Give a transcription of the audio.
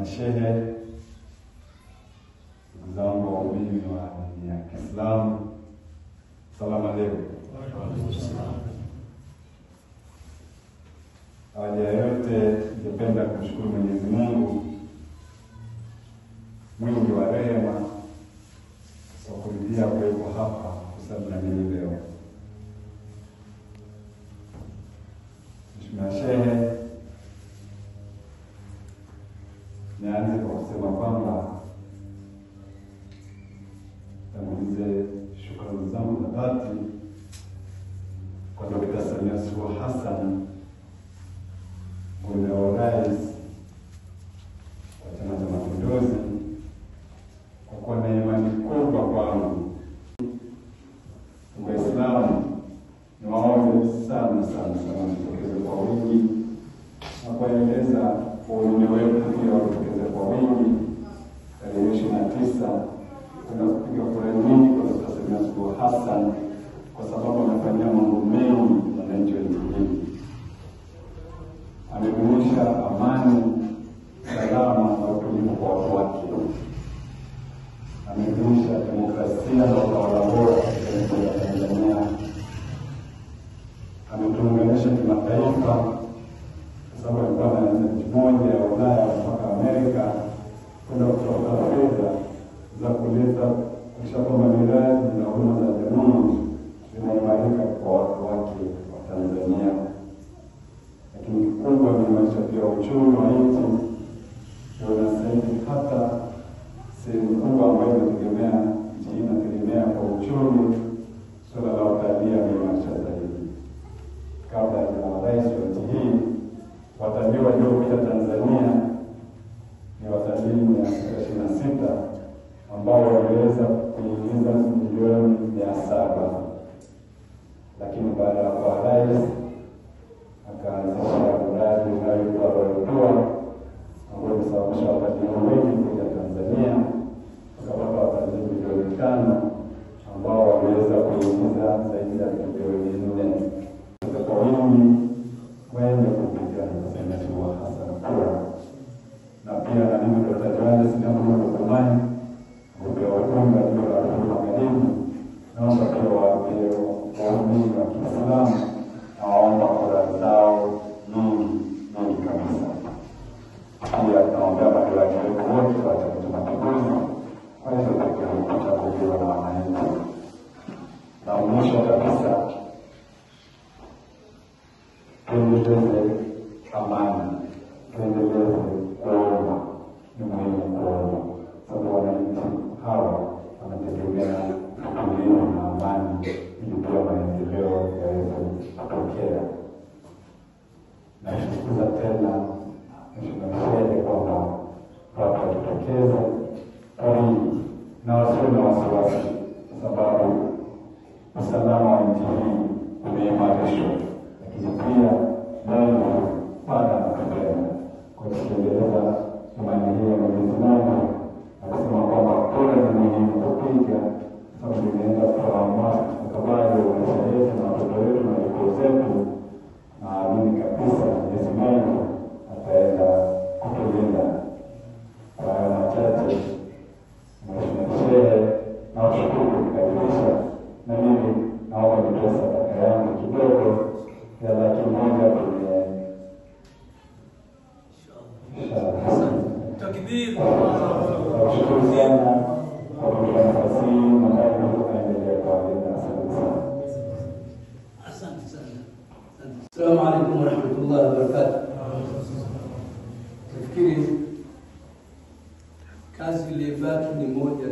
Shehe, ndugu zangu waumini wa dini ya Kiislamu, salamu alaykum. Awali ya yote ningependa kumshukuru Mwenyezi Mungu mwingi wa rehema kwa kuridhia kuwepo hapa kusali na mimi leo. Mheshimiwa Shehe, nianze kwa kusema kwamba tangulize shukrani zangu za dhati kwa Dr. Samia Suluhu Hassan, mgombea wa rais wa Chama cha Mapinduzi, kwa kuwa na imani kubwa kwangu. Waislamu ni waombe sana mtokeze kwa wingi na kuendeleza waumini wetu pia watokeze kwa wingi tarehe 29 kuna kupiga kura nyingi kwa Dr. Samia Suluhu Hassan, kwa sababu amefanya mambo mengi wananchi wa nchi hii. Amedumisha amani, salama na utulivu kwa watu wake. Amedumisha demokrasia na utawala bora katika nchi ya Tanzania. Ametuunganisha kimataifa, kwa sababu alikuwa na nchi moja ya Ulaya mpaka Amerika kwenda kutafuta fedha za kuleta kisha kwamba miradi na huduma za jamii zinaimarika kwa watu wake wa Tanzania. Lakini kikubwa ni maisha pia uchumi wa nchi. Ndio nasaidia hata sehemu kubwa ambayo inategemea nchi inategemea kwa uchumi, suala la utalii ameimarisha zaidi. Kabla ya rais wa nchi hii, watalii waliopita Tanzania ni watalii 26 ambao waliweza kuingiza milioni 700. Lakini baada ya kuwa rais akaanzisha mradi unaoitwa Royal ambao umesababisha watalii wengi kuja Tanzania, tukapata watalii milioni 5 ambao waliweza kuingiza zaidi ya milioni 4 kwa wingi wenye kupitia Samia Suluhu Hassan kura. Na pia na mimi Dr. Johannes Nyamwukumani mgombea wa Bunge la Magharibi, naomba pia waumini wa Kiislamu na waomba kura zao nyingi kabisa. Pia tunaombea madiwani wetu wote wa Chama cha Mapinduzi waweze kuchaguliwa na wananchi. Na mwisho kabisa, tuendeleze amani, tuendeleze kuomba. Ni muhimu kuomba, sababu wananchi hawa wanategemea utulivu na amani ili pia maendeleo yaweze kutokea. Nashukuru tena Mheshimiwa kwamba watu wajitokeze kwa wingi na wasiwe na wasiwasi, kwa sababu usalama wa nchi hii umeimarishwa. Lakini pia Mungu pana anatupenda kwa kuendeleza imani hii ya Mwenyezi Mungu, akasema kwamba kura ni muhimu kupiga, sababu inaenda kwa mustakabali wa maisha yetu na watoto wetu na wajukuu zetu. Naamini kabisa Mwenyezi Mungu ataenda kutulinda. Kwa hayo machache, Mheshimiwa Shehe, nawashukuru kukaribisha, na mimi naomba nitoe sadaka yangu kidogo ya 100,000 kwenye takbir. Tunashukuru sana kwa kutoa nafasi hii na Mungu aendelee kuwalinda. Asante sana. Assalamu alaykum wa rahmatullahi wa barakatuh. Nafikiri kazi iliyobaki ni moja.